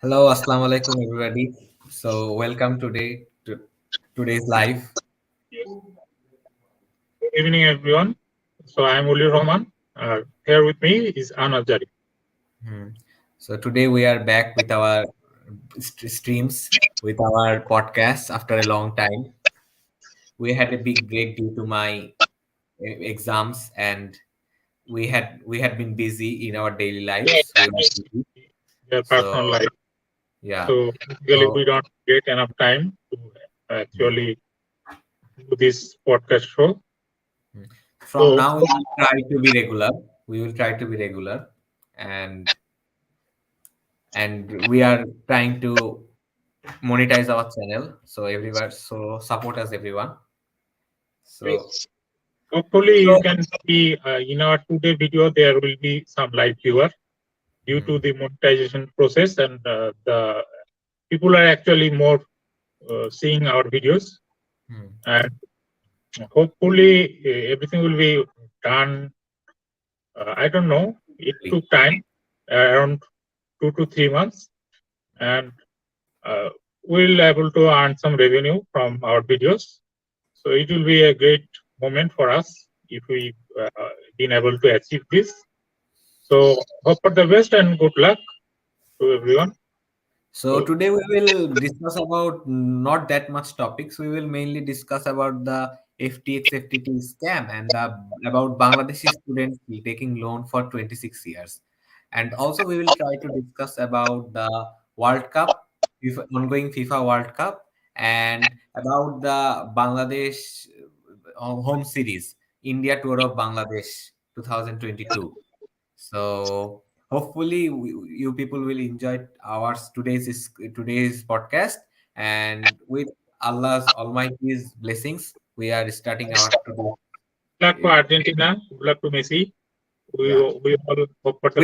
Hello, assalamu alaikum, everybody. So, welcome today to today's live. Yes. Good evening, everyone. So I'm Uli Rahman. Here with me is Anand Jari. Hmm. So, today we are back with our streams, with our podcast after a long time. We had a big break due to my exams, and we had been busy in our daily Yeah, lives. We were busy. their So, personal life. yeah. So basically, So, we don't get enough time to hmm, actually do this podcast show. hmm. From So now we will try to be regular. We will try to be regular, and we are trying to monetize our channel, so everyone, so support us, everyone. So yes, hopefully so you can see in our today video there will be some live viewer due hmm, to the monetization process, and the people are actually more seeing our videos, hmm, and hopefully everything will be done. I don't know. It quickly. took time, around 2 to 3 months, and uh, we'll able to earn some revenue from our videos. So it will be a great moment for us if we been able to achieve this. So hope for the best and good luck to everyone. So So today we will discuss about not that much topics. We will mainly discuss about the FTX FTT scam and about Bangladeshi students taking loan for 26 years. And also we will try to discuss about the World Cup, ongoing FIFA World Cup, and about the Bangladesh home series, India Tour of Bangladesh 2022. So hopefully you people will enjoy our today's podcast, and with Allah's Almighty's blessings, we are starting our today. good luck to Argentina. Good luck to Messi. We Yeah, we all hope for the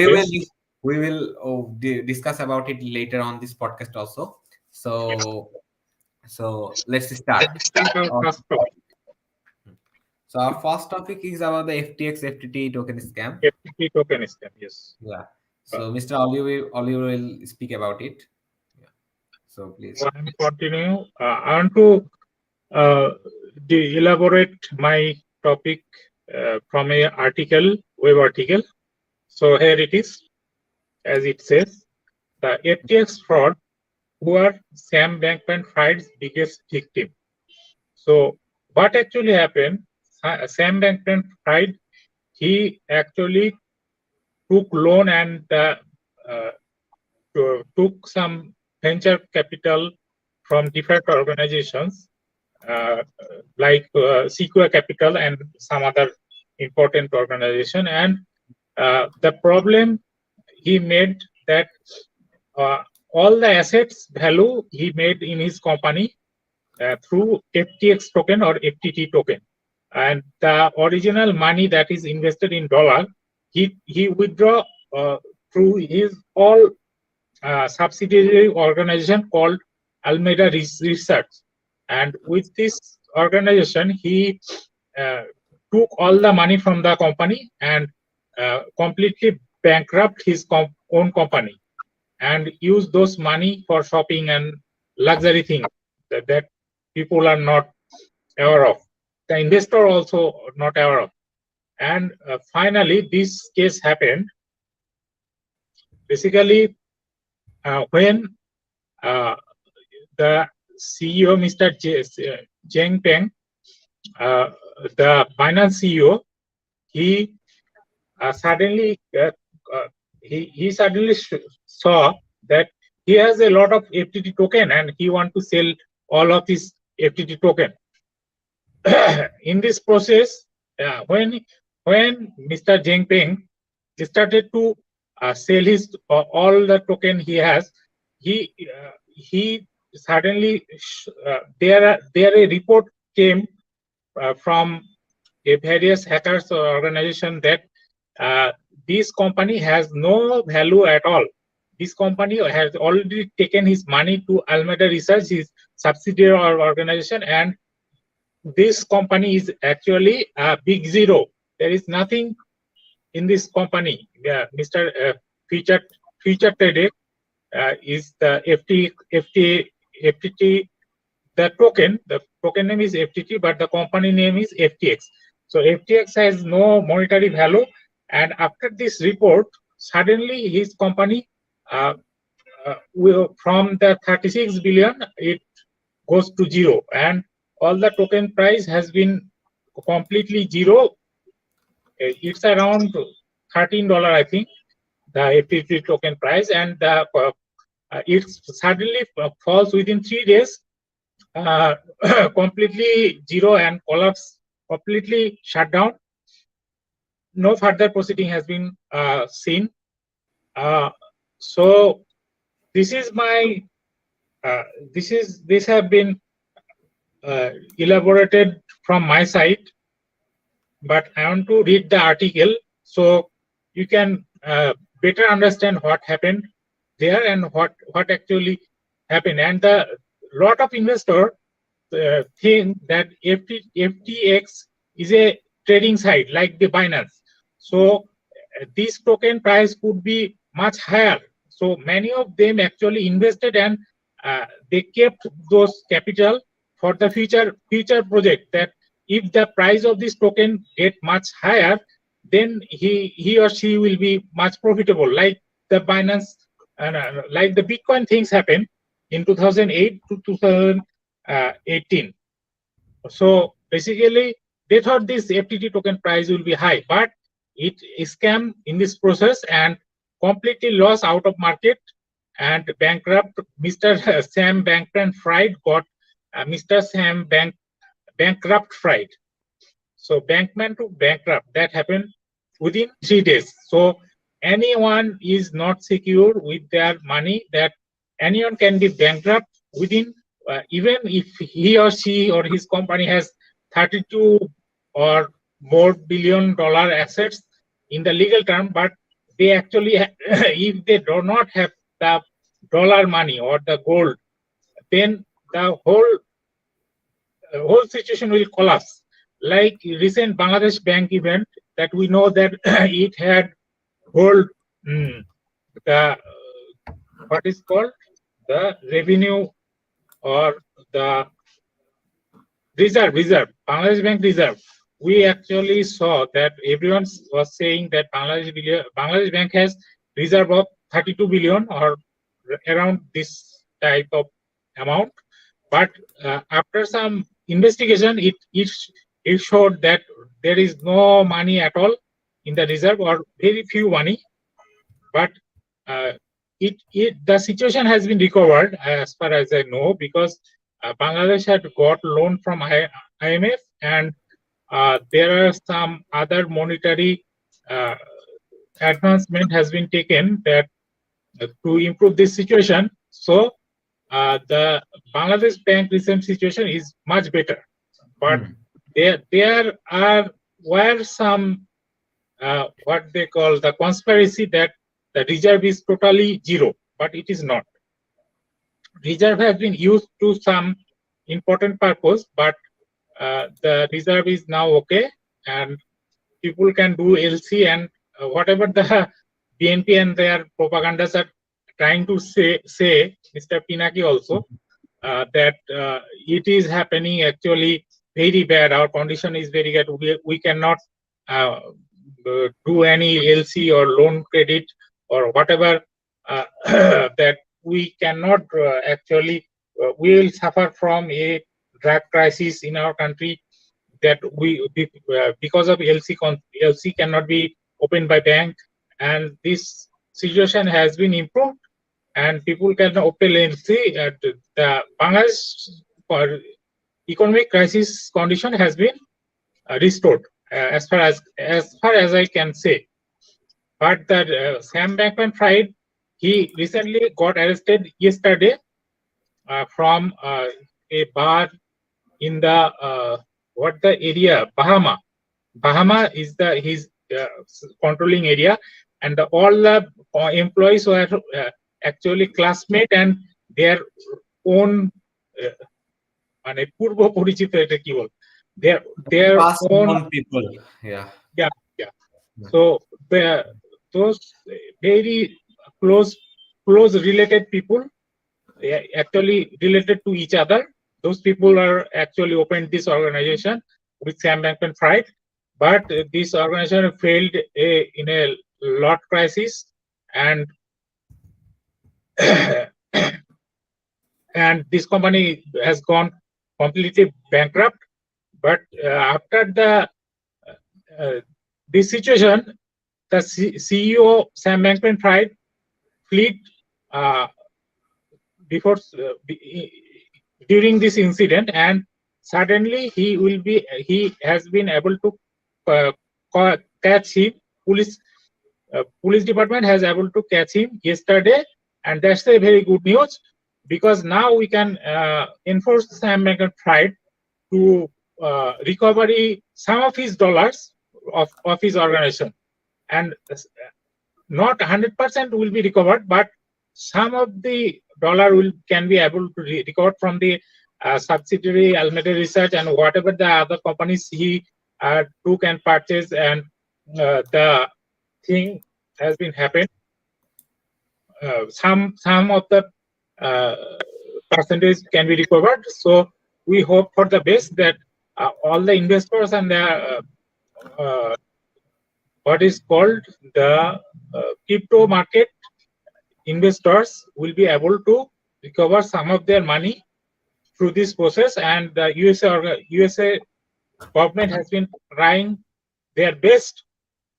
we will best. discuss about it later on this podcast also. So let's start. Let's start our Our- first topic. So our first topic is about the FTX FTT token scam. FTT token scam. Yes. Yeah. Uh, So Mr. Oliver will speak about it. Yeah. So please. so I'm continue. I want to uh, elaborate my topic from a web article. So here it is, as it says, the FTX fraud who are Sam Bankman-Fried's biggest victim. So what actually happened? Sam Bankman-Fried, he actually took loan and uh, took some venture capital from different organizations like Sequoia Capital and some other important organization. And the problem he made that uh, all the assets value he made in his company through FTX token or FTT token. And the original money that is invested in dollar, he withdraw through his all subsidiary organization called Almeida Research. And with this organization, he uh, took all the money from the company and completely bankrupt his own company and used those money for shopping and luxury things that people are not aware of. The investor also not aware of. And finally, this case happened basically when uh, the CEO, Mr. Zheng Peng, uh, the Binance CEO, he suddenly he suddenly saw that he has a lot of FTT token and he want to sell all of his FTT token. In this process, when Mr. Zheng Peng started to sell his all the token he has, he suddenly there a report came from a various hackers organization that uh, this company has no value at all. This company has already taken his money to Alameda Research, his subsidiary or organization, and this company is actually a big zero. There is nothing in this company. Yeah, Mr. Future Trader is the FTT. The token name is FTT, but the company name is FTX. So FTX has no monetary value, and after this report, suddenly his company will, from the 36 billion, it goes to zero, and all the token price has been completely zero. It's around $13, I think, the FTT token price, and it suddenly falls within 3 days, uh, completely zero and collapse, completely shut down. No further proceeding has been seen. So this is my this have been elaborated from my side, but I want to read the article so you can better understand what happened there and what actually happened. And the lot of investor think that FTX is a trading site like the Binance. So this token price could be much higher. So many of them actually invested, and they kept those capital for the future project, that if the price of this token get much higher, then he or she will be much profitable, like the Binance and like the Bitcoin things happen in 2008 to 2018. So basically, they thought this FTT token price will be high, but it scam in this process and completely lost out of market and bankrupt. Mr. Sam Bankman-Fried got Mr. Sam Bankrupt-Fried. So Bankman to bankrupt, that happened within 3 days. So anyone is not secure with their money, that anyone can be bankrupt within, even if he or she or his company has 32 or more $billion assets in the legal term, but they actually, if they do not have the dollar money or the gold, then the whole situation will collapse. Like recent Bangladesh bank event, that we know that it had hold the what is called the revenue or the reserve, Bangladesh Bank reserve. We actually saw that everyone was saying that Bangladesh Bank has reserve of 32 billion or around this type of amount. But after some investigation, it showed that there is no money at all in the reserve, or very few money. But the situation has been recovered as far as I know, because Bangladesh had got loan from IMF, and there are some other monetary advancement has been taken that to improve this situation. So the Bangladesh bank recent situation is much better, but there were some what they call the conspiracy, that the reserve is totally zero, but it is not. Reserve has been used to some important purpose, but the reserve is now okay, and people can do LC and whatever the BNP and their propagandas are trying to say Mr. Pinaki also, that it is happening actually very bad. Our condition is very bad. We cannot do any LC or loan credit or whatever, that we cannot actually, we will suffer from a drug crisis in our country, that because of LC cannot be opened by bank, and this situation has been improved and people can open LC. The Bangladesh for economic crisis condition has been restored, as far as I can say. But that Sam Bankman-Fried, he recently got arrested yesterday from a bar in the what the area, Bahama is his controlling area, and all the employees were actually classmate and their own মানে পূর্ব পরিচিত, এটা কি বল, their Past own, known people. Yeah. yeah. So those very close close related people, actually related to each other. Those people are actually opened this organization with Sam Bankman-Fried, but this organization failed in a lot crisis, and and this company has gone completely bankrupt. But after the this situation, the CEO Sam Bankman-Fried fled uh, before during this incident, and suddenly he has been able to catch him. Police department has able to catch him yesterday, and that's a very good news, because now we can enforce Sam Bankman-Fried to recovery some of his dollars of his organization, and not 100% will be recovered, but some of the dollar will can be able to recover from the subsidiary Alameda Research and whatever the other companies he took and purchased, and the thing has been happened. Some of the uh, percentage can be recovered. So we hope for the best that all the investors and the what is called the crypto market investors will be able to recover some of their money through this process, and the USA government has been trying their best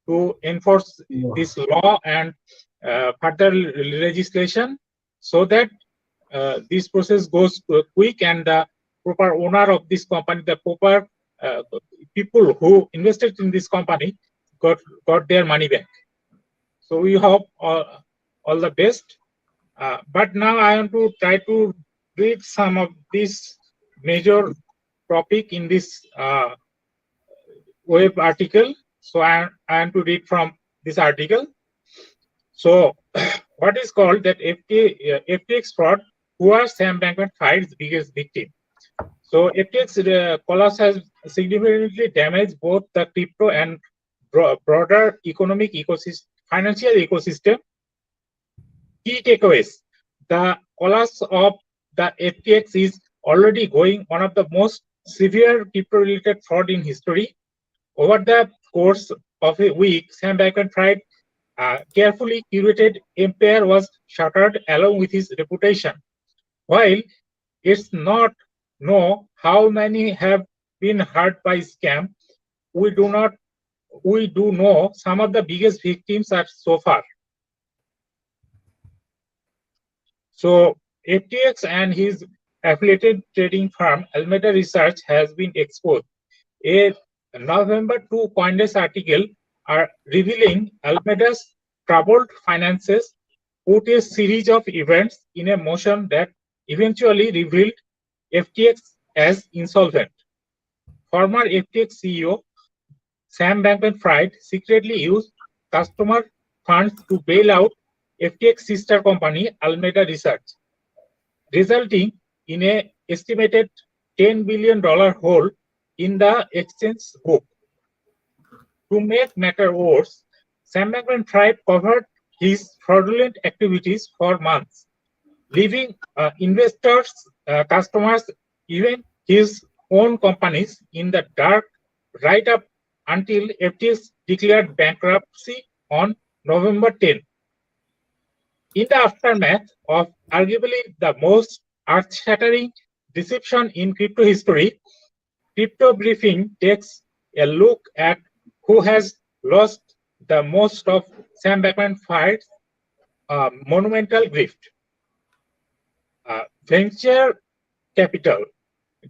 to enforce this law and further legislation, so that this process goes quick, and the proper owner of this company, the proper people who invested in this company got their money back. So we hope all the best. But now I want to try to read some of this major topic in this web article. So I want to read from this article. So what is called that FTX fraud? Who are Sam Bankman-Fried's biggest victim? So FTX collapse has significantly damaged both the crypto and broader economic ecosystem, financial ecosystem. Key takeaways: the collapse of the FTX is already going one of the most severe crypto-related fraud in history. Over the course of a week, Sam Bankman-Fried carefully curated empire was shattered along with his reputation. While it's not know how many have been hurt by scam, we do know some of the biggest victims are so far. So FTX and his affiliated trading firm Alameda Research has been exposed. A November 2 Coindesk article are revealing Alameda's troubled finances put a series of events in a motion that eventually revealed FTX as insolvent. Former FTX CEO Sam Bankman-Fried secretly used customer funds to bail out FTX sister company Alameda Research, resulting in an estimated $10 billion hole in the exchange book. To make matters worse, Sam Bankman-Fried covered his fraudulent activities for months, leaving investors, customers, even his own companies in the dark right up until FTX declared bankruptcy on November 10. In the aftermath of arguably the most earth-shattering deception in crypto history, Crypto Briefing takes a look at who has lost the most of Sam Bankman-Fried's monumental grift. Venture capital.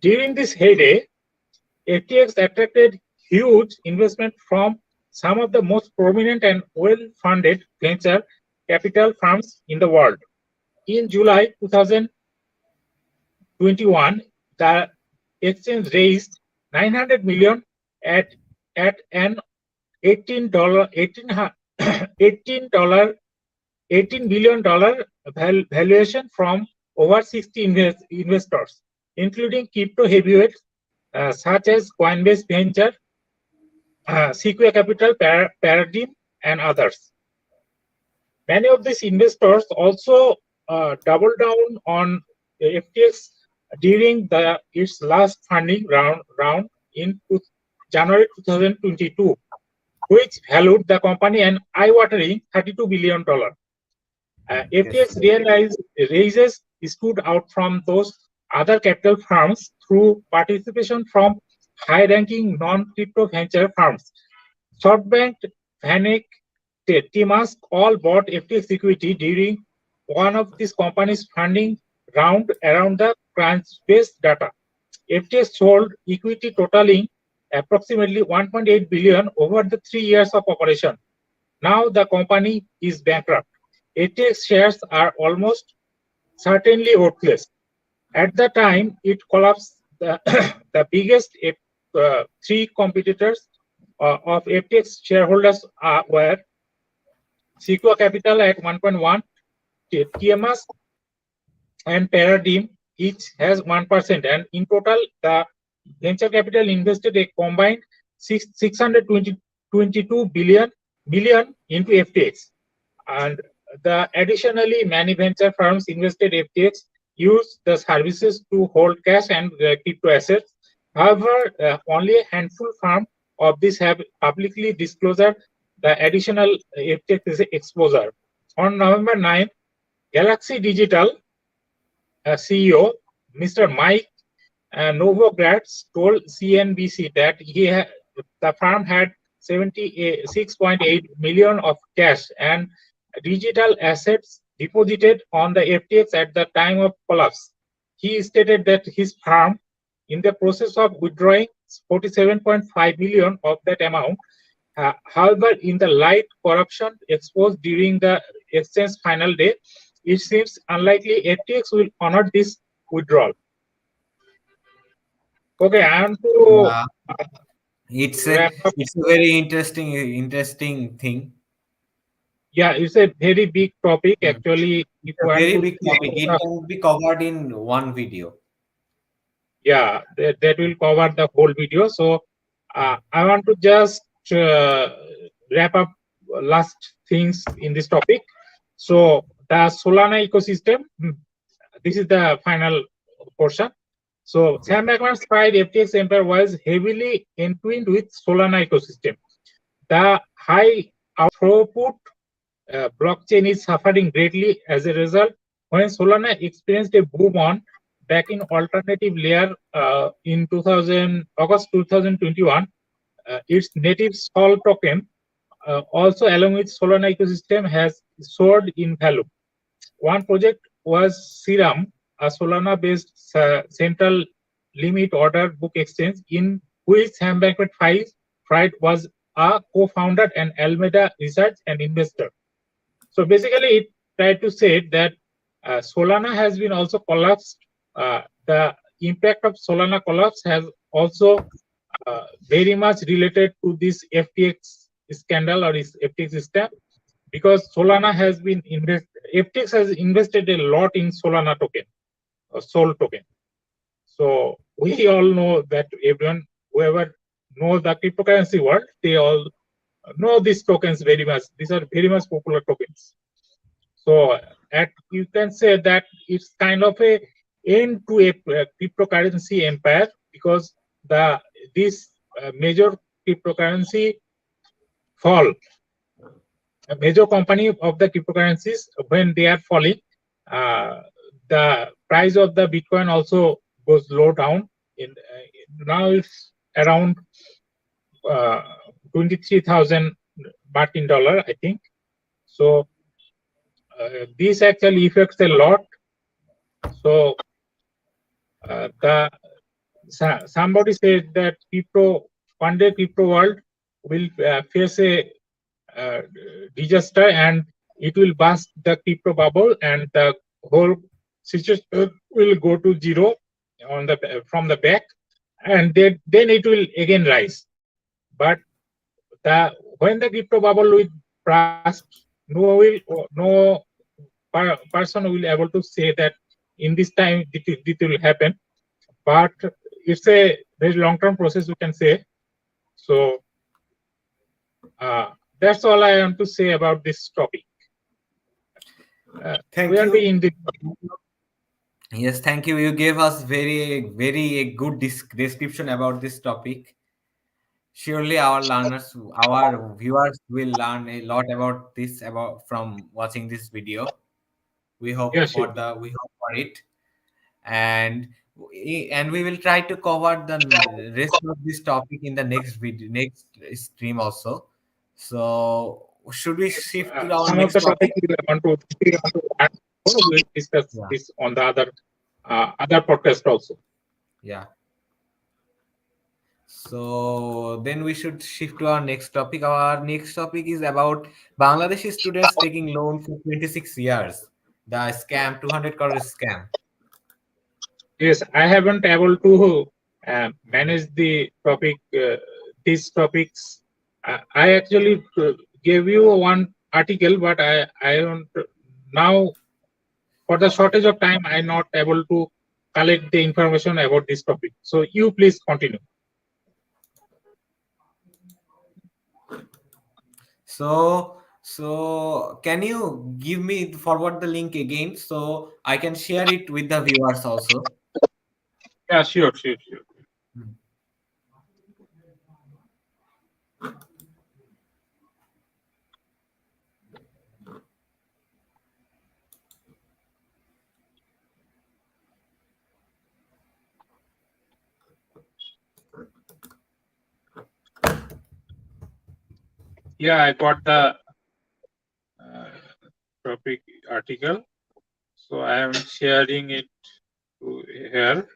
During this heyday, FTX attracted huge investment from some of the most prominent and well-funded venture capital firms in the world. In July 2021, the exchange raised 900 million at an $18 billion valuation from over 60 investors, including crypto heavyweights such as Coinbase Venture, Sequoia Capital, Paradigm, and others. Many of these investors also doubled down on FTX during its last funding round in January 2022, which valued the company an eye-watering $32 billion. Yes. FTX raises stood out from those other capital firms through participation from high-ranking non-crypto venture firms. SoftBank, Vanek, Timask all bought FTX equity during one of these companies' funding round around the Crunchbase data. FTX sold equity totaling approximately 1.8 billion over the 3 years of operation. Now the company is bankrupt. FTX shares are almost certainly worthless. At the time it collapsed, the biggest three competitors of FTX shareholders were Sequoia Capital at 1.1, TMS and Paradigm each has 1%, and in total the venture capital invested a combined 622 billion into FTX. And additionally, many venture firms invested FTX use the services to hold cash and crypto assets. However, only a handful firm of these have publicly disclosed the additional FTX exposure. On November 9th, Galaxy Digital CEO Mr. Mike Novogratz told CNBC that the firm had 76.8 million of cash and digital assets deposited on the FTX at the time of collapse. He stated that his firm, in the process of withdrawing 47.5 million of that amount, however, in the light corruption exposed during the exchange final day, it seems unlikely FTX will honor this withdrawal. Okay, I am to Yeah, it's a wrap up. it's a very interesting thing. Yeah, it's a very big topic. Mm. Actually, if It's you a want very to big see topic. It can be covered in one video. yeah, that will cover the whole video. So I want to just wrap up last things in this topic. So the Solana ecosystem, this is the final portion. So Sam Bankman Fried FTX empire was heavily entwined with Solana ecosystem. The high throughput blockchain is suffering greatly as a result. When Solana experienced a boom on back in alternative layer in August 2021, its native Sol token, also along with Solana ecosystem, has soared in value. One project was Serum, a Solana-based central limit order book exchange in which Sam Bankman-Fried was a co-founder and Alameda research and investor. So basically, it tried to say that Solana has been also collapsed. The impact of Solana collapse has also very much related to this FTX scandal or this FTX scam, because Solana has been FTX has invested a lot in Solana token or Sol token. So we all know that everyone, whoever knows the cryptocurrency world, they all know these tokens very much. These are very much popular tokens. So you can say that it's kind of a end to a cryptocurrency empire, because this major cryptocurrency fall, a major company of the cryptocurrencies, when they are falling, the price of the Bitcoin also goes low down. Now it's around 23,000 Martin dollar, I think. So this actually affects a lot. So somebody said that one day crypto world will face a uh, disaster and it will burst the crypto bubble and the whole situation will go to zero from the back, and then it will again rise. But when the crypto bubble will burst, no person will able to say that in this time it will happen. But it's a very long-term process, we can say. So that's all I want to say about this topic. Thank We are you. in the Yes, thank you. You gave us very a good description about this topic. Surely our learners, our viewers will learn a lot about this about from watching this video. yeah, sure. We hope for it, and we will try to cover the rest of this topic in the next video, next stream also. So should we Yes, shift to our some of next the topic topic? we want to add. We'll discuss Yeah, this on the other podcast also. yeah. So then we should shift to our next topic. Our next topic is about Bangladeshi students taking loan for 26 years. The scam, 200 crore scam. Yes, I haven't able to manage the topic. These topics. I actually gave you one article, but I don't now for the shortage of time. I'm not able to collect the information about this topic. So you please continue. So can you give me forward the link again so I can share it with the viewers also? Yeah, sure, sure, sure. Hmm. Yeah, I got the uh, topic article. So I am sharing it to here.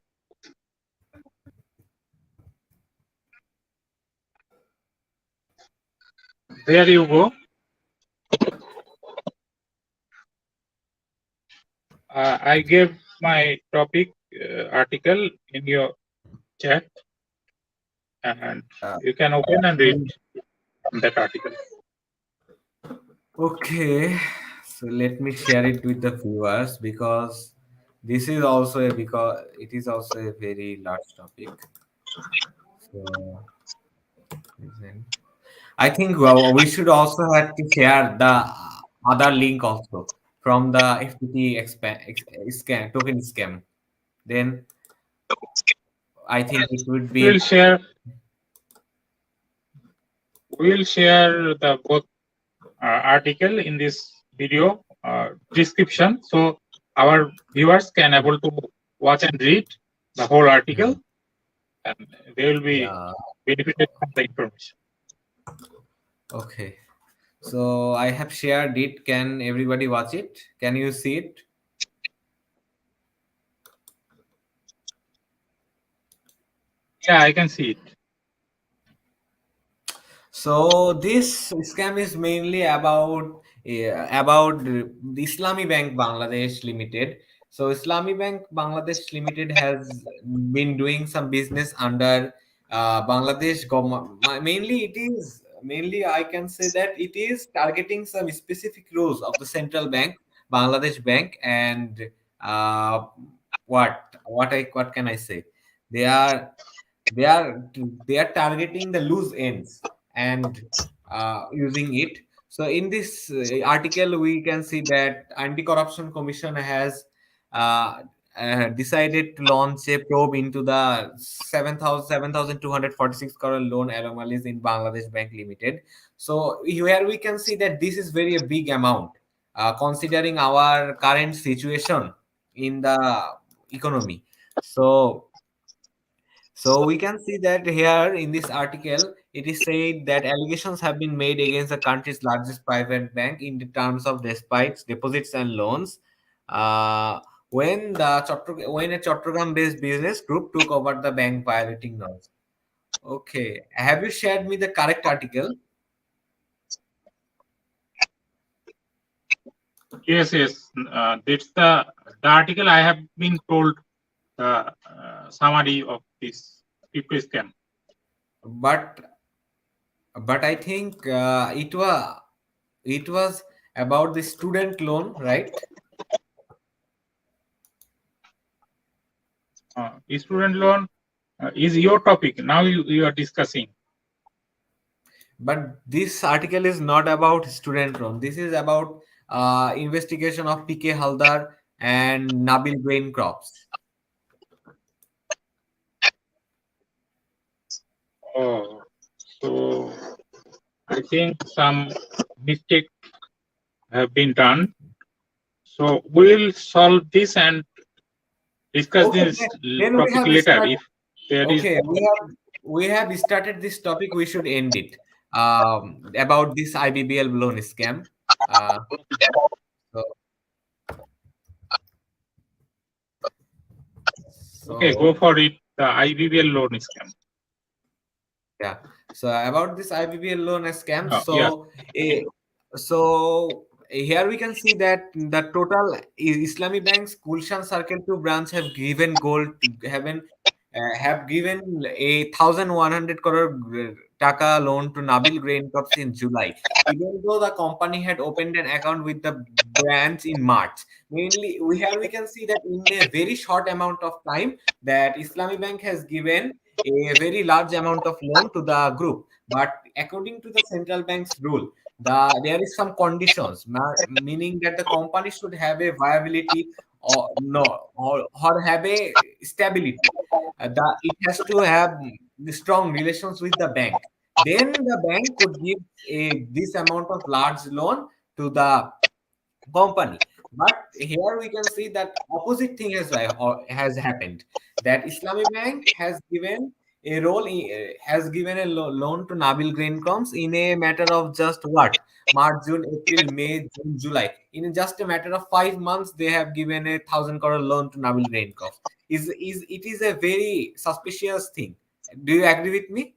There you go. I gave my topic article in your chat, and Uh, you can open and read that article. okay, so let me share it with the viewers because this is also a because it is also a very large topic. So present. I think we should also have to share the other link also from the FTT scam token scam. Then I think it would be We'll share. We'll share the both article in this video description, so our viewers can able to watch and read the whole article, hmm, and they will be yeah, benefited from the information. okay. So I have shared it. Can everybody watch it? Can you see it? Yeah, I can see it. So this scam is mainly about the Islami Bank Bangladesh Limited. So Islami Bank Bangladesh Limited has been doing some business under Bangladesh government. Mainly, mainly I can say that it is targeting some specific rules of the central bank, Bangladesh Bank, and uh, what can I say? They are they are they are targeting the loose ends and using it. So in this article we can see that anti-corruption commission has uh, decided to launch a probe into the 7,246 crore loan anomalies in Bangladesh Bank Limited. So here we can see that this is very a big amount considering our current situation in the economy. So we can see that here in this article, it is said that allegations have been made against the country's largest private bank in the terms of despites, deposits, and loans. Uh, when a Chattogram-based business group took over the bank violating norms. Okay, have you shared me the correct article? Yes, yes. That's the article I have been told the summary of this crypto scam. But I think it was about the student loan, right? Student loan is your topic. Now you are discussing. But this article is not about student loan. This is about investigation of PK Haldar and Nabil Grain Crops. Oh, so I think some mistake have been done. So we'll solve this and discuss Okay, this then we topic have later started. if there is. Okay, we have started this topic. We should end it. About this IBBL loan scam. Uh, so Okay, go so for it. The IBBL loan scam. yeah. So about this IBBL loan scam. Yeah. So here we can see that the total Islamic Bank's Gulshan Circle 2 branch have given gold have given 1,100 crore taka loan to Nabil Grain Corps in July, even though the company had opened an account with the branch in March. Mainly, we can see that in a very short amount of time that Islamic Bank has given a very large amount of loan to the group. But according to the central bank's rule, there is some conditions, meaning that the company should have a viability or no or have a stability. It has to have strong relations with the bank. Then the bank could give this amount of large loan to the company. But here we can see that opposite thing has happened. That Islamic Bank has given a loan to Nabil Graincroms in a matter of just what, March, June, April, May, June, July. In just a matter of 5 months, they have given 1,000 crore loan to Nabil Graincroms. It is a very suspicious thing. Do you agree with me?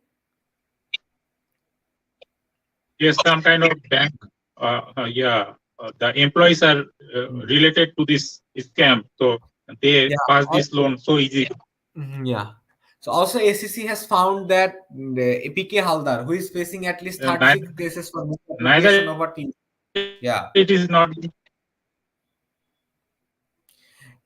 Yes, some kind of bank. Yeah, the employees are Mm. related to this scam, so they Yeah. pass this loan so easy. Yeah. So also ACC has found that PK Haldar, who is facing at least Neither, 36 cases for neither misappropriation it over is T. not. Yeah.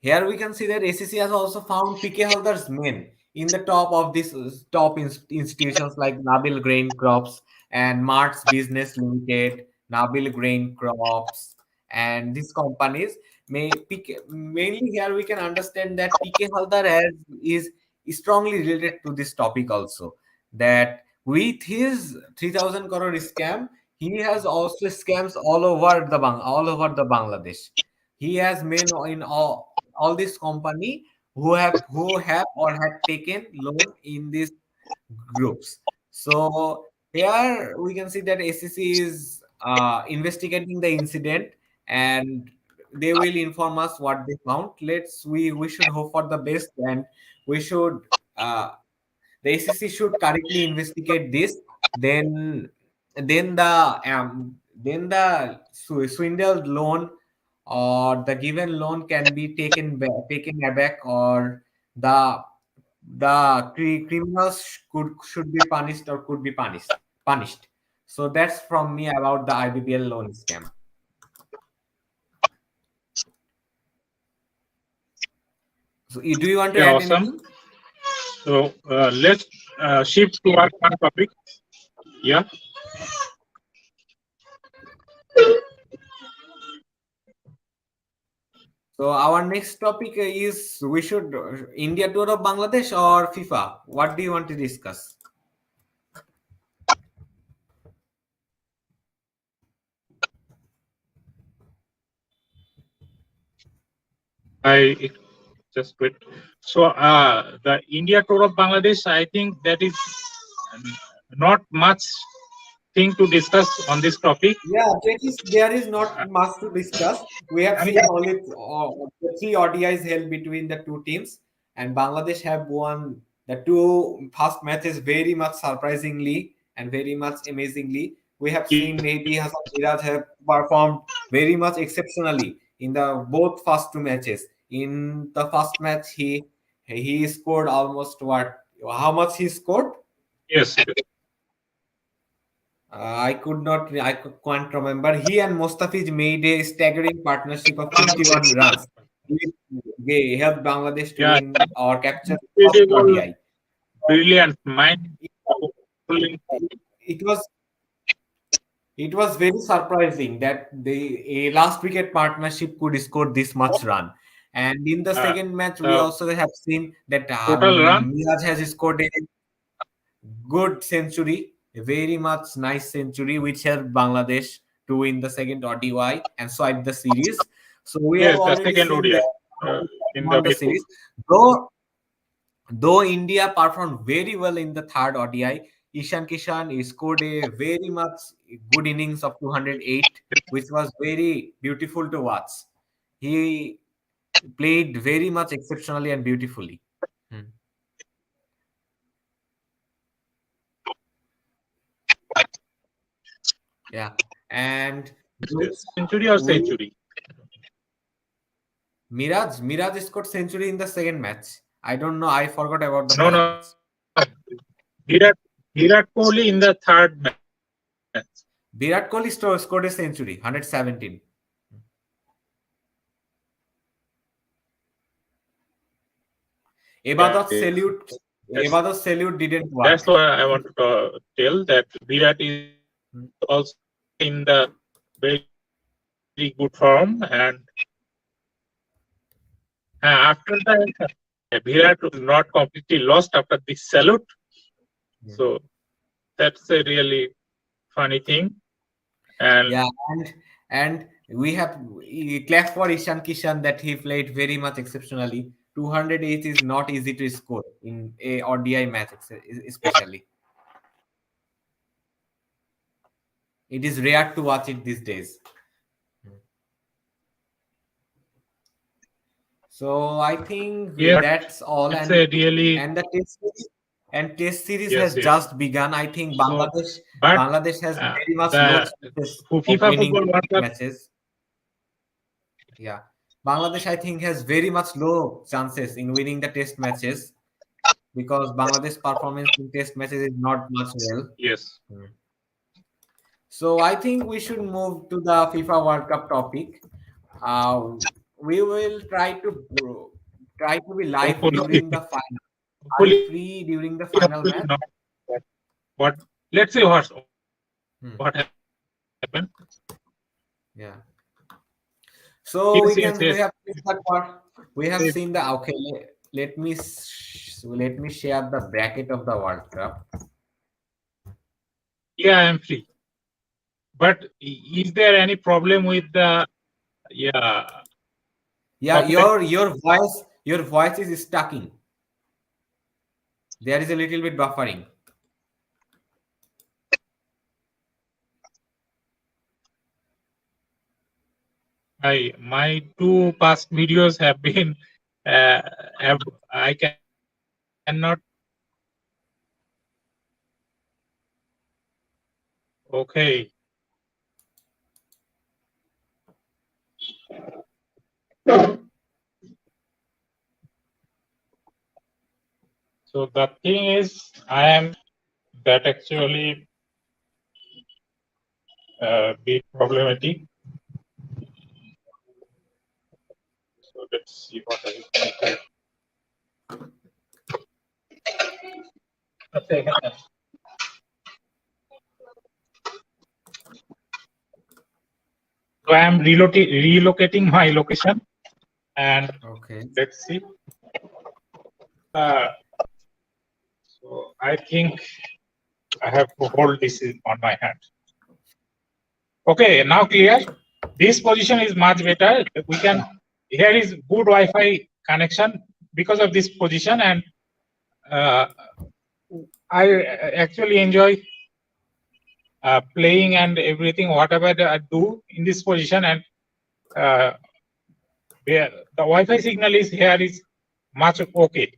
Here we can see that ACC has also found PK Haldar's men in the top of these top institutions like Nabil Grain Crops and Marts Business Limited, Nabil Grain Crops, and these companies. Mainly here we can understand that PK Haldar is strongly related to this topic also. That with his 3,000 crore scam, he has also scams all over the Bangladesh. He has men in all this company who have or had taken loan in these groups. So here we can see that ACC is investigating the incident, and they will inform us what they found. We should hope for the best, and we should uh, the ACC should correctly investigate this. Then then the swindled loan or the given loan can be taken aback, or the criminals should be punished or could be punished. So that's from me about the IBBL loan scam. So do you want to Okay, add awesome. anything? So let's shift to our one topic. Yeah. So our next topic is we should India tour of Bangladesh or FIFA. What do you want to discuss? I just wait. So the India tour of Bangladesh, I think that is not much thing to discuss on this topic. Yeah, there is not much to discuss. We have I mean, seen only the three ODIs held between the two teams, and Bangladesh have won the two first matches very much surprisingly and very much amazingly. We have seen Mehdi Hassan Miraj have performed very much exceptionally in the both first two matches. In the first match, he scored almost what? How much he scored? yes, Can't remember. He and Mustafiz made a staggering partnership of 21 runs. They helped Bangladesh to yeah, win or capture first incredible, ODI. brilliant, mind blowing. It was It was very surprising that a last wicket partnership could score this much run. And in the second match, we The also have seen that total run, Miraj has scored a good century, a very much nice century, which helped Bangladesh to win the second ODI and swipe the series. So we have yes, the already second seen that ODI in the won the Mirpur. series. Though India performed very well in the third ODI, Ishan Kishan scored a very much good innings of 208, which was very beautiful to watch. He played very much exceptionally and beautifully. Hmm. Yeah, and with, Century or with century? Miraj scored century in the second match. I don't know. I forgot about the No, first no. match. Virat, Virat Kohli in the third match. Virat Kohli scored a century, 117. Ebadat Yes, salute. yes. Ebadat salute didn't That's work. why I want to tell that Virat is Hmm. also in the very good form, and after that, Virat was not completely lost after this salute. Yeah. So that's a really funny thing. And Yeah, and we have clap for Ishan Kishan that he played very much exceptionally. 208 is not easy to score in a ODI match, especially. It is rare to watch it these days. So I think yeah, but that's all, that's a really and the test series yes, has yes. just begun. I think So, but Bangladesh has very much low the chances of FIFA winning Football the World test Cup, matches. Yeah, Bangladesh I think has very much low chances in winning the test matches because Bangladesh performance in test matches is not much well. yes. Hmm. So I think we should move to the FIFA World Cup topic. Uh, we will try to be live Hopefully, during the final. Are you hopefully, free during the final hopefully match? not. But let's see Hmm. what happened. Yeah. Yes, So yes, yes. we have seen the we have Yes. seen the okay. Let me share the bracket of the World Cup. Yeah, I am free. But is there any problem with the yeah Yeah, copyright? your voice is stucking. There is a little bit buffering. My two past videos have been uh, have I cannot okay. So the thing is, I am that actually bit problematic. So let's see what I can do. Okay. So I am relocating my location, and Okay. let's see. Uh, so I think I have to hold this on my hand. Okay, now clear. This position is much better. We can here is good Wi-Fi connection because of this position, and uh, I actually enjoy playing and everything whatever I do in this position, and uh, the Wi-Fi signal is here is much okay.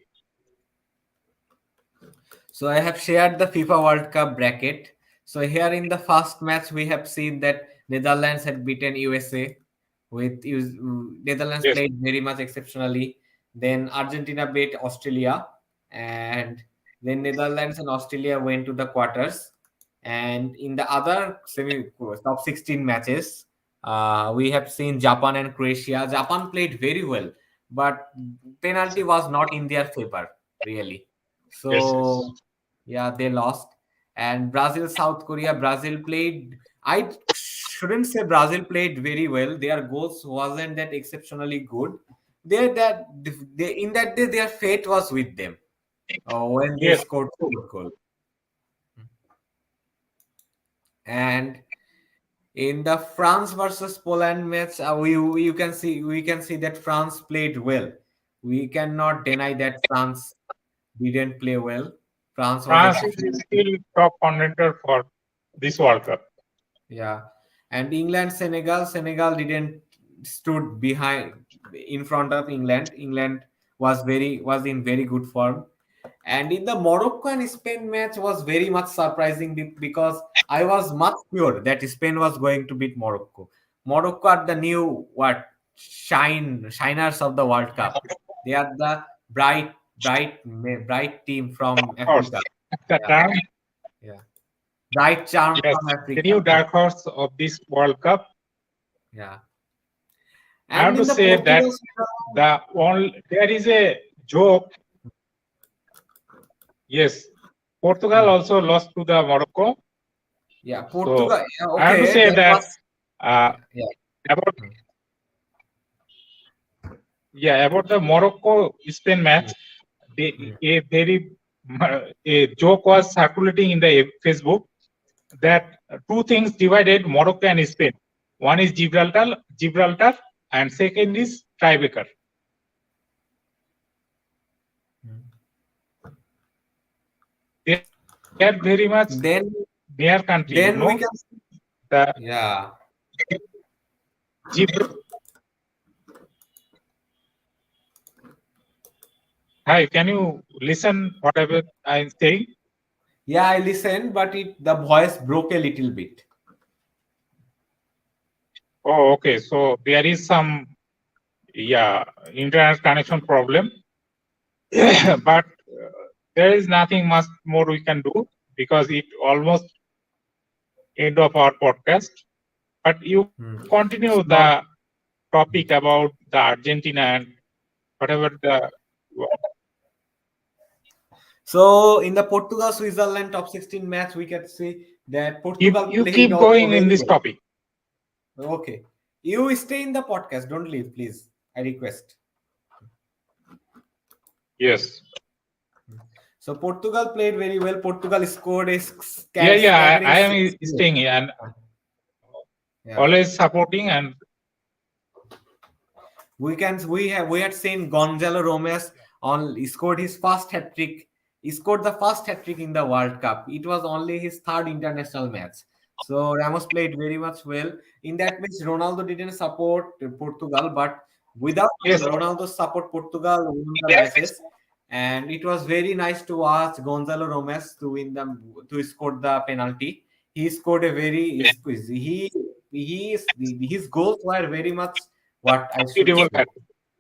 So I have shared the FIFA World Cup bracket. So here in the first match, we have seen that Netherlands had beaten USA. Netherlands Yes, played very much exceptionally. Then Argentina beat Australia, and then Netherlands and Australia went to the quarters. And in the other semi top 16 matches, we have seen Japan and Croatia. Japan played very well, but penalty was not in their favor, really. yes, yes. So yeah, they lost. And Brazil, South Korea, Brazil played. I shouldn't say Brazil played very well. Their goals wasn't that exceptionally good. They in that day their fate was with them when they Yes, scored true. four goal. And in the France versus Poland match, we can see that France played well. We cannot deny that France didn't play well. France was France is exceptional. still top contender for this World Cup. Yeah, and England, Senegal didn't stood behind in front of England. England was in very good form, and in the Morocco and Spain match was very much surprising because I was much sure that Spain was going to beat Morocco. Morocco are the new shiners of the World Cup. They are the bright team from Of course, Africa. at the Yeah, time, yeah, bright charm yes, from the Africa. new dark horse of this World Cup. Yeah. I have And to in the say that Portugal, there is a joke. Yes, Portugal hmm, also lost to the Morocco. yeah, So Portugal. Yeah, I have to okay, say that that was uh, yeah. about Hmm, about the Morocco Spain hmm, match, hmm, a very a joke was circulating in the Facebook that two things divided Morocco and Spain. One is Gibraltar, and second is tiebreaker. hmm. They are very much Then near country, then we can The yeah. Gib- Hi, can you listen whatever I'm saying? Yeah, I listened, but it the voice broke a little bit. Oh, okay. So there is some internet connection problem, but there is nothing much more we can do because it almost end of our podcast. But you Hmm. continue the So topic about the Argentina and whatever the so in the Portugal Switzerland top 16 match, we can see that keep Portugal you played keep also going in very this well. topic. Okay, you stay in the podcast. Don't leave, please. I request. Yes. So Portugal played very well. Portugal scored a Yeah. staggering I six am goals. staying here and Yeah. always supporting and We had seen Gonzalo Romes on he scored his first hat trick. He scored the first hat trick in the World Cup. It was only his third international match. So Ramos played very much well. In that match, Ronaldo didn't support Portugal, but without yes, Ronaldo's support, Portugal won the matches. And it was very nice to watch Gonzalo Romes to score the penalty. He scored a very his goals were very much what I should beautiful say.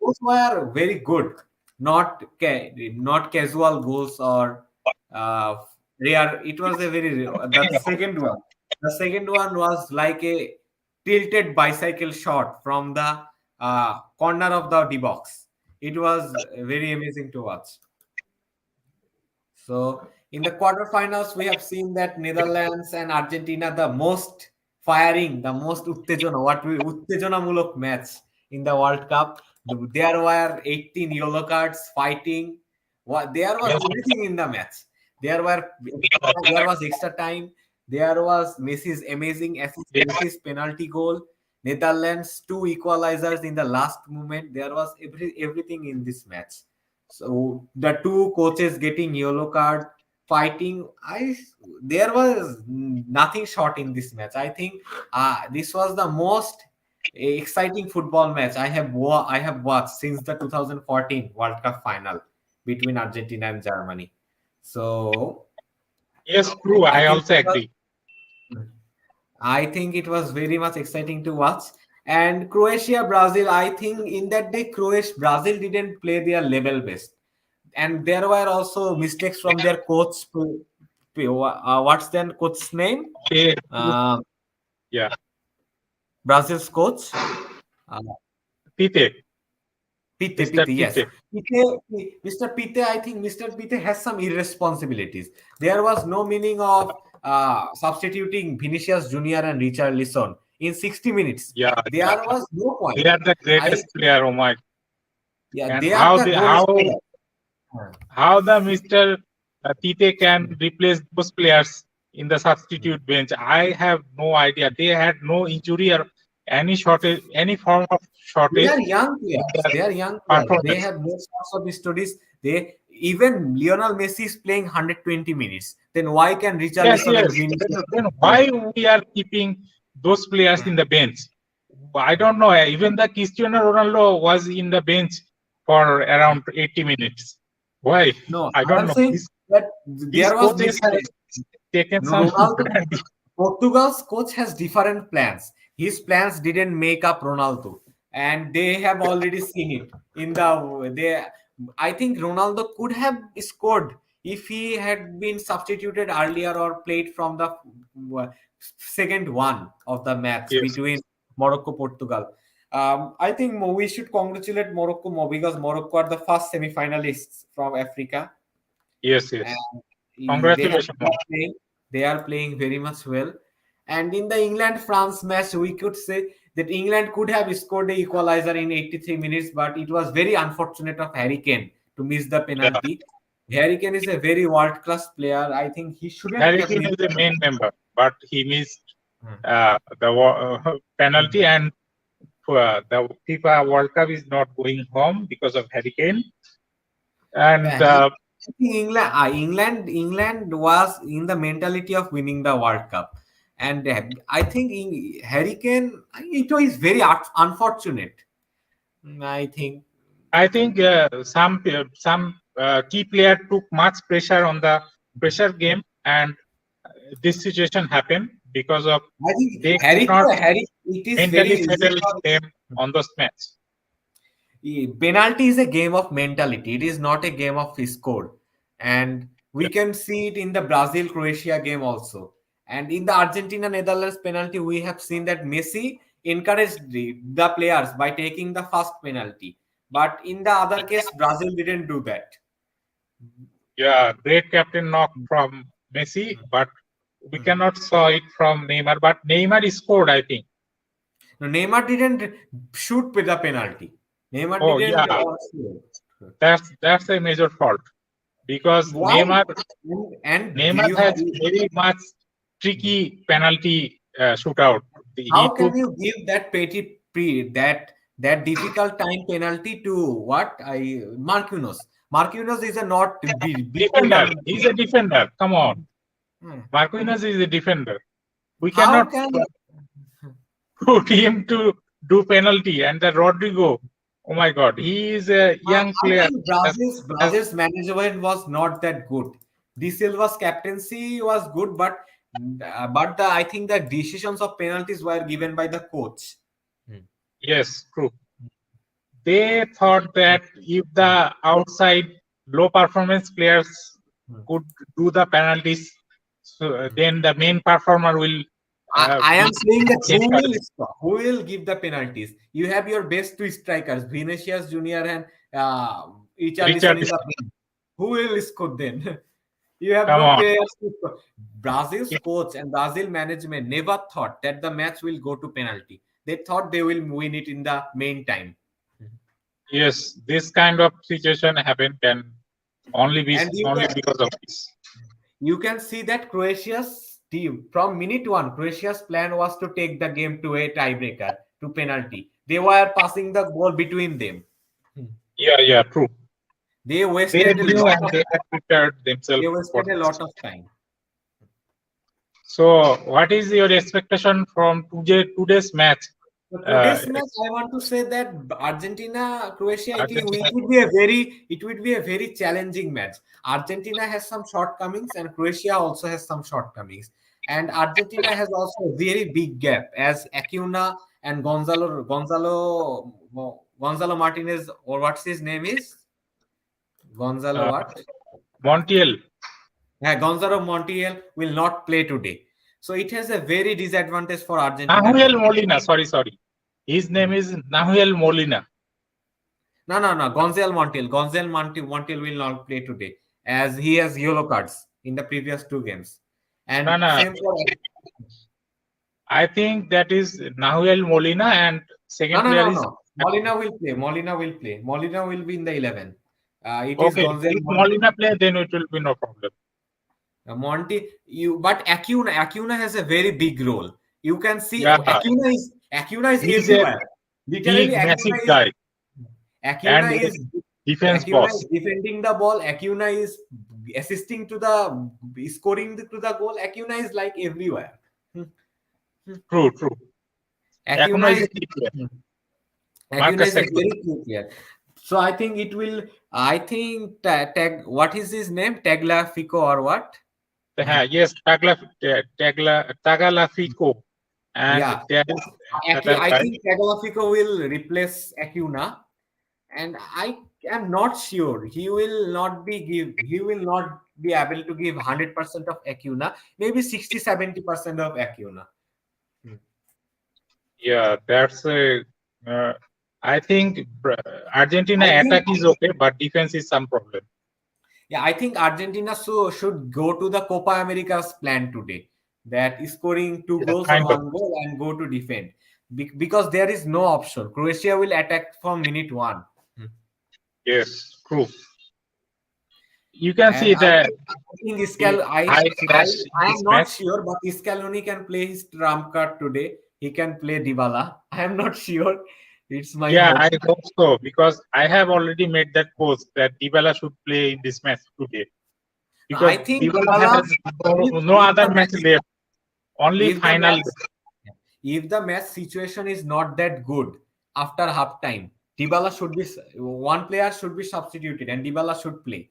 Those were very good, not casual goals or uh, rare. It was a very the second one. The second one was like a tilted bicycle shot from the corner of the D box. It was very amazing to watch. So in the quarterfinals, we have seen that Netherlands and Argentina, the most firing, the most uttejana mulok match in the World Cup. There were 18 yellow cards fighting. There was Yes, everything in the match. There was extra time. There was Messi's amazing assist, yes, Messi's penalty goal. Netherlands two equalizers in the last moment. There was everything in this match. So the two coaches getting yellow card, fighting. There was nothing short in this match. I think this was the most exciting football match I have watched since the 2014 World Cup final between Argentina and Germany. So yes, true. I I think also it was agree. I think it was very much exciting to watch. And Croatia, Brazil, I think in that day, Brazil didn't play their level best. And there were also mistakes from their coach. What's their coach's name? Okay, Uh, yeah, Brazil's coach. Uh, Tite, Pite, Mr. yes. Tite. Mr. Pite, I think Mr. Pite has some irresponsibilities. There was no meaning of substituting Vinicius Junior and Richarlison in 60 minutes. Yeah, yeah. There was no They point. are the I greatest player. Oh my! Yeah, And they are how the they goal scorer. how the Mr. Tite can replace those players in the substitute bench? I have no idea. They had no injury or any shortage, any form of They shortage are young in players. their They are young players. They performance. have no sorts of studies. They even Lionel Messi is playing 120 minutes. Then why can Yes, Richarlison and yes. Vinicius Then play? why we are keeping those players in the bench? I don't know. Even the Cristiano Ronaldo was in the bench for around 80 minutes. Why? No, I I don't am know. saying that His there was coaches have mistake. taken No, some Ronaldo, brandy. Portugal's coach has different plans. His plans didn't make up Ronaldo, and they have already seen it in the they. I think Ronaldo could have scored if he had been substituted earlier or played from the second one of the match Yes, between Morocco Portugal. I think we should congratulate Morocco more because Morocco are the first semi-finalists from Africa, yes, and yes. they have Congratulations. they are playing very much well. And in the England France match, we could say that England could have scored the equalizer in 83 minutes, but it was very unfortunate of Harry Kane to miss the Yeah. penalty. Harry Kane is a very world class player. I think he shouldn't Harry have Kane missed is the the main member, but he missed penalty. the penalty, and the FIFA World Cup is not going home because of Harry Kane. And I think England was in the mentality of winning the World Cup, and I think Harry Kane, it was very unfortunate. I think. I think some key player took much pressure on the pressure game, and this situation happened because of I think they could not it is very mentally easy settle for them on those match. penalty is a game of mentality. It is not a game of score, and we Yeah. can see it in the Brazil Croatia game also, and in the Argentina Netherlands penalty. We have seen that Messi encouraged the players by taking the first penalty, but in the other case, Brazil didn't do that. Yeah, great captain knock from Messi, but we cannot saw it from Neymar. But Neymar scored, I think. No, Neymar didn't shoot with the penalty. Neymar Oh yeah, didn't. Shoot. that's a major fault because Why? And Neymar you have. has very much tricky penalty shootout. How He can took you give that that difficult time penalty to what I Marquinhos? Marquinhos is a not before defender. young. He's a defender. Come on, Hmm. Marquinhos is a defender. We How cannot can put him to do penalty. And the Rodrigo, oh my God, he is a young I player. think Has, has Brazil's management was not that good. De Silva's captaincy was good, but I think the decisions of penalties were given by the coach. Hmm. yes, true. They thought that if the outside low performance players Hmm. could do the penalties, so Hmm. then the main performer will I be am saying that encouraged. who will give the penalties? You have your best two strikers, Vinicius Junior and Richarlison in Richard, the bench. Who will score then? You have come no on. players to score. Brazil's If, coach and Brazil management never thought that the match will go to penalty. They thought they will win it in the main time. yes, this kind of situation happen can only be And only because of this. you can see that Croatia's team from minute one, Croatia's plan was to take the game to a tiebreaker, to penalty. They were passing the ball between them. Yeah, yeah, true. They They wasted a knew lot and of they had prepared themselves they for wasted a this. lot of time. So, what is your expectation from today's match? So Uh, today's match, I want to say that Argentina, Croatia, Argentina, it would be a very challenging match. Argentina has some shortcomings, and Croatia also has some shortcomings. And Argentina has also a very big gap as Acuna and Gonzalo Martinez, or what's his name is Gonzalo uh, what? Montiel, Yeah, Gonzalo Montiel will not play today. So it has a very disadvantage for Argentina Nahuel team. Molina. Sorry. His name is Nahuel Molina. No. Gonzalo Montiel will not play today as he has yellow cards in the previous two games. No, And no. same for I think that is Nahuel Molina, and no, second no, player no, is no. Molina will play. Molina will play. Molina will be in the 11. It is okay. Gonzalo If Monte. Molina play, then it will be no problem. Monty, but Acuna has a very big role. You can see Yeah, Acuna is he's a everywhere. Literally, big, massive guy, Acuna and a is defense Acuna boss. is defending the ball. Acuna is assisting to the scoring to the goal. Acuna is like everywhere. Hmm, hmm. True, true. Acuna Acuna is is a key player. hmm. Acuna Marcus is a Acuna. very good player. So I think it will. I think tag. What is his name? Tagliafico or what? Uh, Yes, Tagliafico, and yeah. there is another I guy. think Tagliafico will replace Acuna, and I am not sure he will not be give. He will not be able to give 100% of Acuna. Maybe 60-70% of Acuna. Hmm. Yeah, that's a. Uh, I think Argentina I think attack is okay, but defense is some problem. Yeah, I think Argentina should go to the Copa America's plan today. That is scoring two Yeah, goals or kind of. one goal and go to defend. Because there is no option. Croatia will attack from minute one. Hmm. Yes, true. You can And see I that think the high I flash in I am this not match. sure, but Scaloni can play his trump card today. He can play Dybala. I am not sure. It's my Yeah, I hope. hope so because I have already made that post that Dybala should play in this match today because I think Dybala Dybala, has no if other the match match left, only if the final. match if the match situation is not that good after halftime, Dybala should be one player should be substituted and Dybala should play.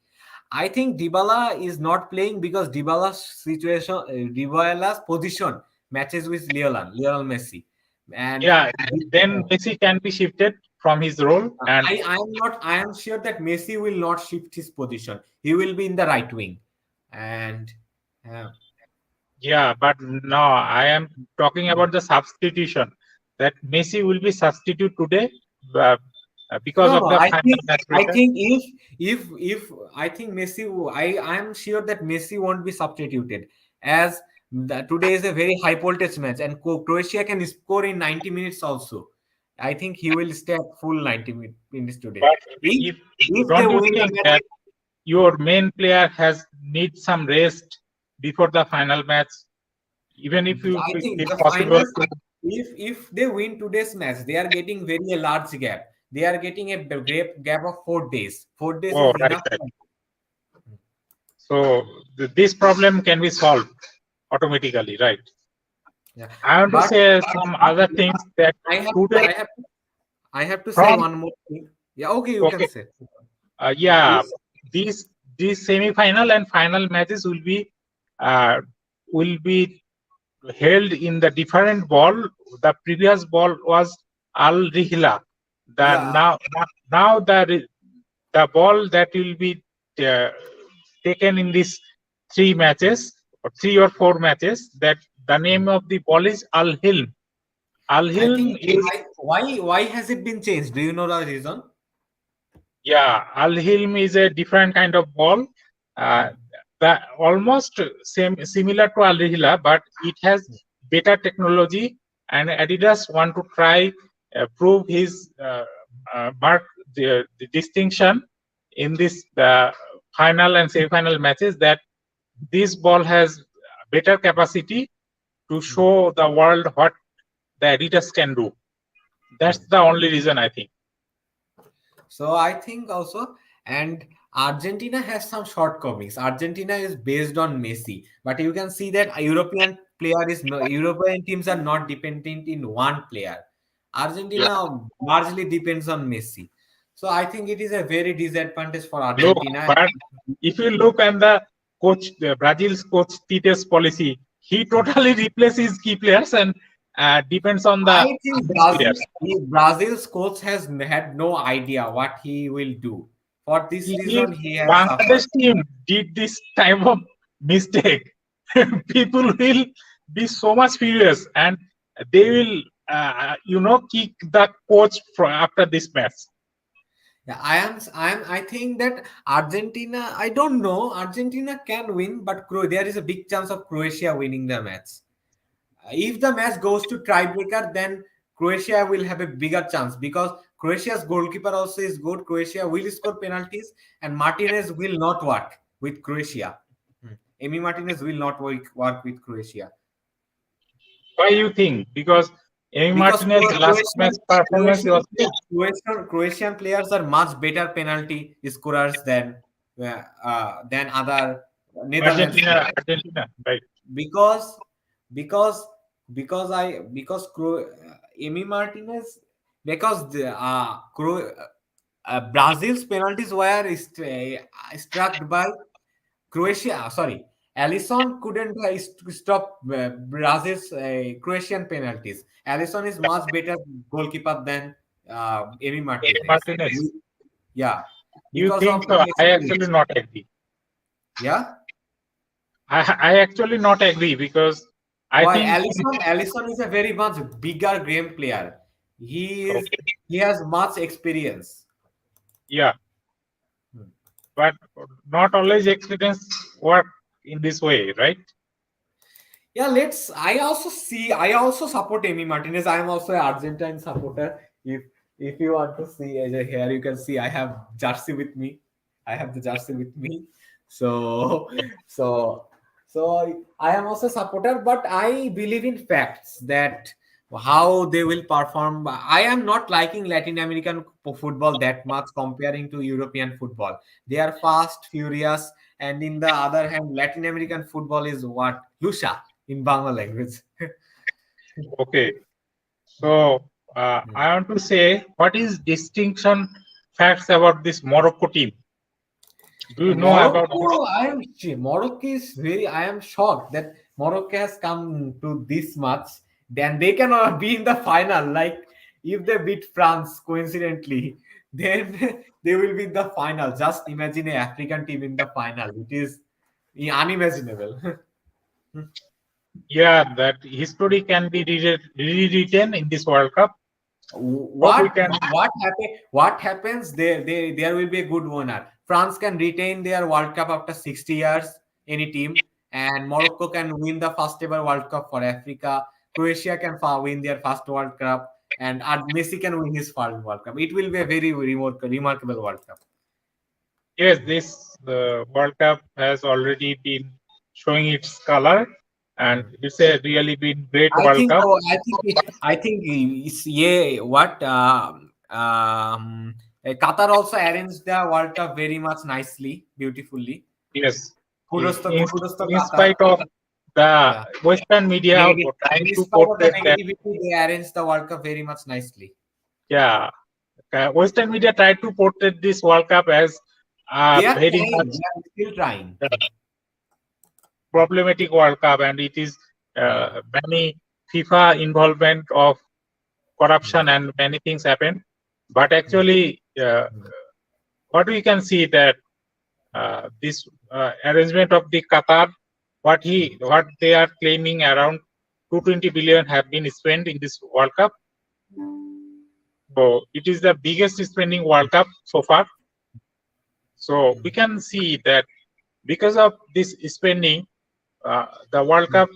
I think Dybala is not playing because Dybala's position matches with Lionel Messi, and Yeah, then Messi can be shifted from his role, and I am not. I am sure that Messi will not shift his position. He will be in the right wing, and uh, yeah, but no, I am talking about the substitution. That Messi will be substitute today uh, because no, of no. the final match I pressure. think if I think Messi, I am sure that Messi won't be substituted as today is a very high voltage match and Croatia can score in 90 minutes also. I think he will stay at full 90 minutes today. But If if if they don't you win the think match, that your main player has need some rest before the final match, even if you I think if the possible finals. If they win today's match, they are getting very a large gap. They are getting a great gap of 4 days. 4 days oh is right, enough right. time. So this problem can be solved automatically, right? Yeah, I want to but say some other things that I have to, today I have to say from one more thing. Yeah, okay, you can okay say. yeah Please. these semi-final and final matches uh, will be held in the different ball. The previous ball was Al Rihla. The Yeah, now the ball that will be uh, taken in these three matches or 3 or 4 matches. That the name of the ball is Al Hilm. Al I Hilm think is why has it been changed? Do you know the reason? yeah Al Hilm is a different kind of ball. Uh, the almost similar to Al Rihla, but it has better technology. And Adidas want to try prove his mark the distinction in this final and semi-final matches that this ball has better capacity to show the world what the Adidas can do. That's the only reason I think. So I think also, and Argentina has some shortcomings. Argentina is based on Messi, but you can see that European teams are not dependent in one player. Yeah. Argentina largely depends on Messi. So I think it is a very disadvantage for Look, Argentina. but if you look at the coach, Brazil's coach Tite's policy, he totally replaces key players and depends on the I think best players. Brazil's coach has had no idea what he will do. For this If reason, he has suffered. Bangladesh team did this type of mistake, people will be so much furious and they will, kick the coach from after this match. Yeah, I think that Argentina. I don't know. Argentina can win, but there is a big chance of Croatia winning the match. If the match goes to tiebreaker, then Croatia will have a bigger chance because Croatia's goalkeeper also is good. Croatia will score penalties, and Martinez will not work with Croatia. Emi Martinez will not work with Croatia Why you think? Because Emi because Martinez last match performance was good. Croatian players are much better penalty scorers than other Netherlands players. Argentina, right? because because because Emi Martinez because Brazil's penalties were struck by Croatia. Sorry, Alisson couldn't stop Brazil's Croatian penalties. Alisson is much better goalkeeper than Emi Emi Martinez. Martinez. Yeah, You because think of so? his I actually experience. not agree. Yeah. I actually not agree because I Why think Allison is a very much bigger game player. okay, He has much experience. yeah, Hmm. but not always experience work in this way, right? Yeah, let's. I also support Amy Martinez. I am also an Argentine supporter. If you want to see here, you can see I have jersey with me. I have the jersey with me. So so I am also supporter, but I believe in facts that how they will perform. I am not liking Latin American football that much comparing to European football. They are fast, furious, and in the other hand, Latin American football is what Lusa in Bangla language. Okay, so Hmm. I want to say what is distinction facts about this Morocco team? Do you know about this? Morocco is very. I am shocked that Morocco has come to this much. Then they cannot be in the final. Like if they beat France coincidentally, then they will be in the final. Just imagine a African team in the final. It is unimaginable. Yeah, that history can be rewritten in this World Cup. Hope we what can. what happens there will be a good winner. France can retain their World Cup after 60 years, any team, and Morocco can win the first ever World Cup for Africa. Croatia can win their first World Cup, and Messi can win his first World Cup. It will be a very remarkable World Cup. Yes, this World Cup has already been showing its color, and Hmm. it's a really been great World Cup. I think it's yeah. What Qatar also arranged the World Cup very much nicely, beautifully. Yes, Kudos to in Qatar. spite of the Yeah. Western media Negative. trying In to spite of the portray that, negativity, they arranged the World Cup very much nicely. yeah, Western media tried to portray this World Cup as They are very trying. much They are still trying. problematic World Cup, and it is Yeah. many FIFA involvement of Hmm. corruption and many things happen. But Hmm. actually, Hmm. what we can see that this arrangement of the Qatar, what they are claiming around 220 billion have been spent in this World Cup. So it is the biggest spending World Cup so far. So we can see that because of this spending, the World Hmm. Cup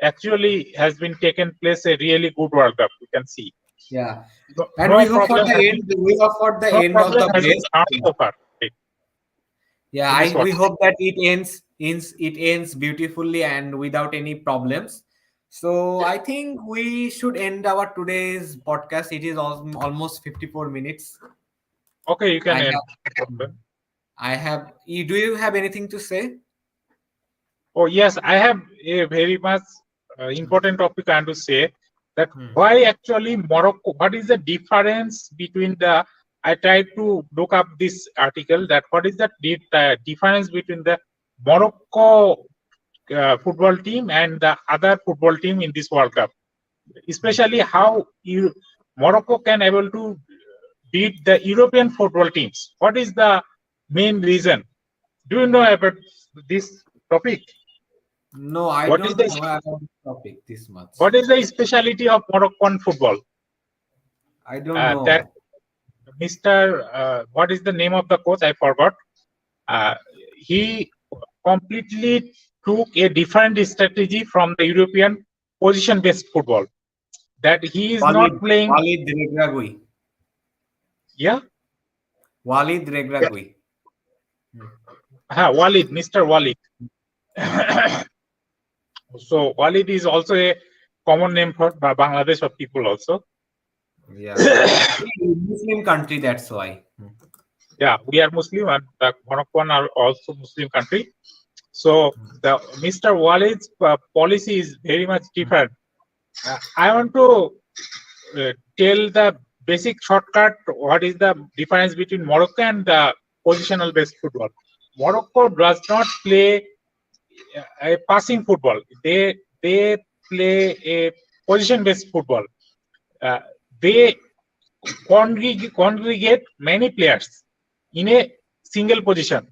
actually has been taken place a really good World Cup. We can see Yeah. no, And no problem has been we hope for the no end of problem the has been best. found Yeah. so far, right, Yeah, in this I World we Cup. hope that it ends beautifully and without any problems. So I think we should end our today's podcast. It is almost 54 minutes. Okay, you I can end. have do you have anything to say? Oh yes, I have a very much important topic I want to say that Hmm. why actually Morocco, what is the difference between the, I tried to look up this article that what is the difference between the Morocco football team and the other football team in this World Cup, Hmm. especially how Morocco can able to beat the European football teams. What is the main reason? Do you know about this topic? No, I What is don't the know about this topic this much. what is the speciality of Moroccan football? I don't That know. what is the name of the coach? I forgot. He completely took a different strategy from the European position-based football. That he is not Walid, playing. Walid Regragui. Yeah, Walid Regragui. Walid, Mr. Walid. So Walid is also a common name for Bangladesh of people also. Yeah. Muslim country, that's why. Yeah, we are Muslim and the Moroccan are also Muslim country. So the Mr. Walid's policy is very much different. I want to tell the basic shortcut. What is the difference between Morocco and the positional based football? Morocco does not play a passing football. They play a position based football. They congregate many players in a single position.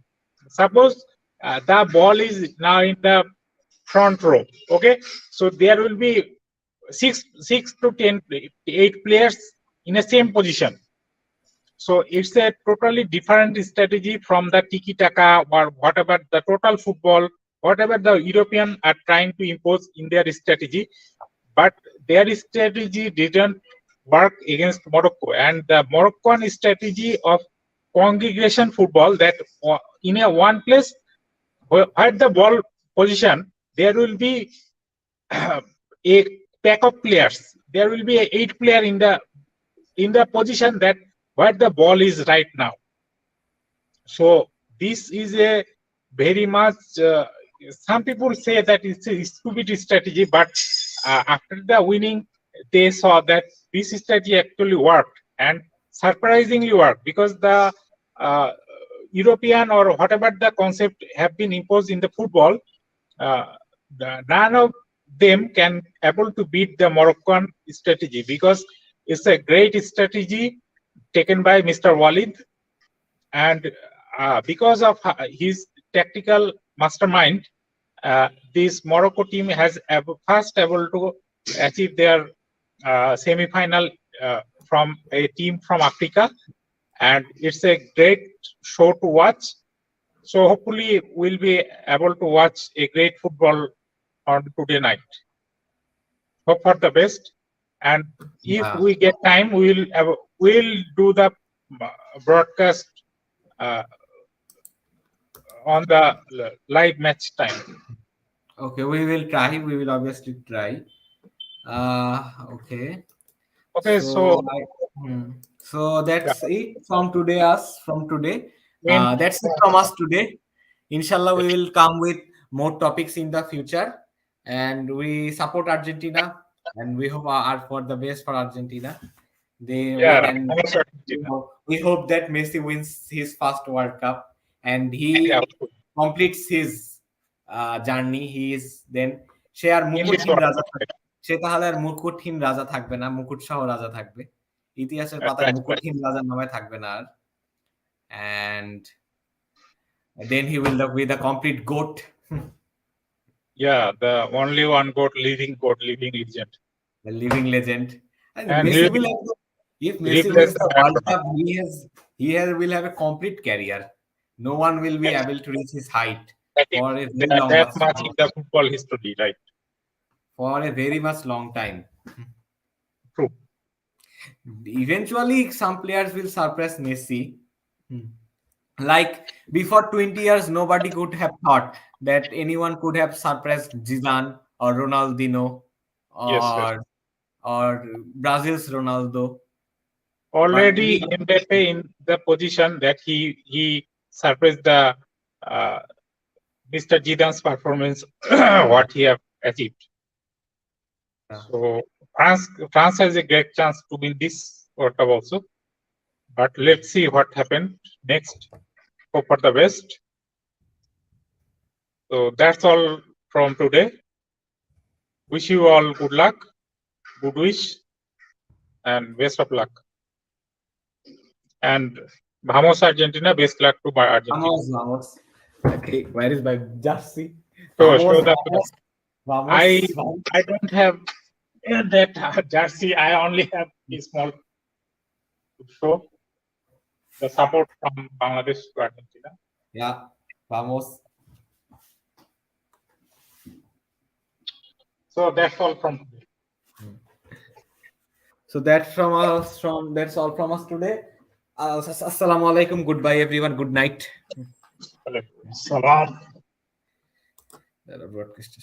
Suppose the ball is now in the front row. Okay, so there will be six to 10, 8 players in the same position. So it's a totally different strategy from the tiki taka or whatever the total football, whatever the European are trying to impose in their strategy. But their strategy didn't work against Morocco, and the Moroccan strategy of congregation football, that in a one place where the ball position, there will be a pack of players. There will be 8 player in the position that where the ball is right now. So this is a very much. Some people say that it's a stupid strategy, but after the winning, they saw that this strategy actually worked and surprisingly worked, because the uh, European or whatever the concept have been imposed in the football, none of them can able to beat the Moroccan strategy, because it's a great strategy taken by Mr. Walid, and because of his tactical mastermind, this Morocco team has first able to achieve their semi-final from a team from Africa, and it's a great show to watch. So hopefully we'll be able to watch a great football on today night. Hope for the best, and if Yeah. we get time, we'll do the broadcast on the live match time. Okay, we will try. We will obviously try. Okay. Okay, so So, so yeah, that's it from today. Us from today. when That's it from us today. Inshallah, we will come with more topics in the future, and we support Argentina, and we hope are for the best for Argentina. They win, yeah, and thanks, Argentina. we hope that Messi wins his first World Cup, and Yeah, he completes his journey. He is then say R in this মুকুটহীন one, রাজা থাকবে, সে তাহলে আর মুকুটহীন রাজা থাকবে না, মুকুট সহ রাজা থাকবে। ইতিহাসের পাতায় right. মুকুটহীন রাজার নামে থাকবে না আর। And then he will be the complete goat. Yeah, the only one living legend, The living legend. And and he Messi will will have if Messi replace wins the the World Maradona. Cup, will have a complete career. No one will be able to reach his height I think for a they very are long that much much long, in the football history, right? for a very much long time. True. Eventually, some players will surpass Messi. Hmm. Like before 20 years, nobody could have thought that anyone could have surpassed Zidane or Ronaldinho Yes, yes. or Brazil's Ronaldo. But Already we Mbappe in the position that he surpassed the uh, Mr. Zidane's performance, what he have achieved. So France has a great chance to win this World Cup also. But let's see what happens next. Hope for the best. So that's all from today. Wish you all good luck, good wish, and best of luck. And Vamos Argentina, best luck to Argentina. Vamos. Okay, where is my jersey? So Vamos, show that. I vamos. don't have that jersey. I only have a small show. the support from Bangladesh to Argentina. Yeah, vamos. So that's all from today. So that's from us. That's all from us today. Assalamu alaikum. Goodbye, everyone. Good night. Salam. Broadcast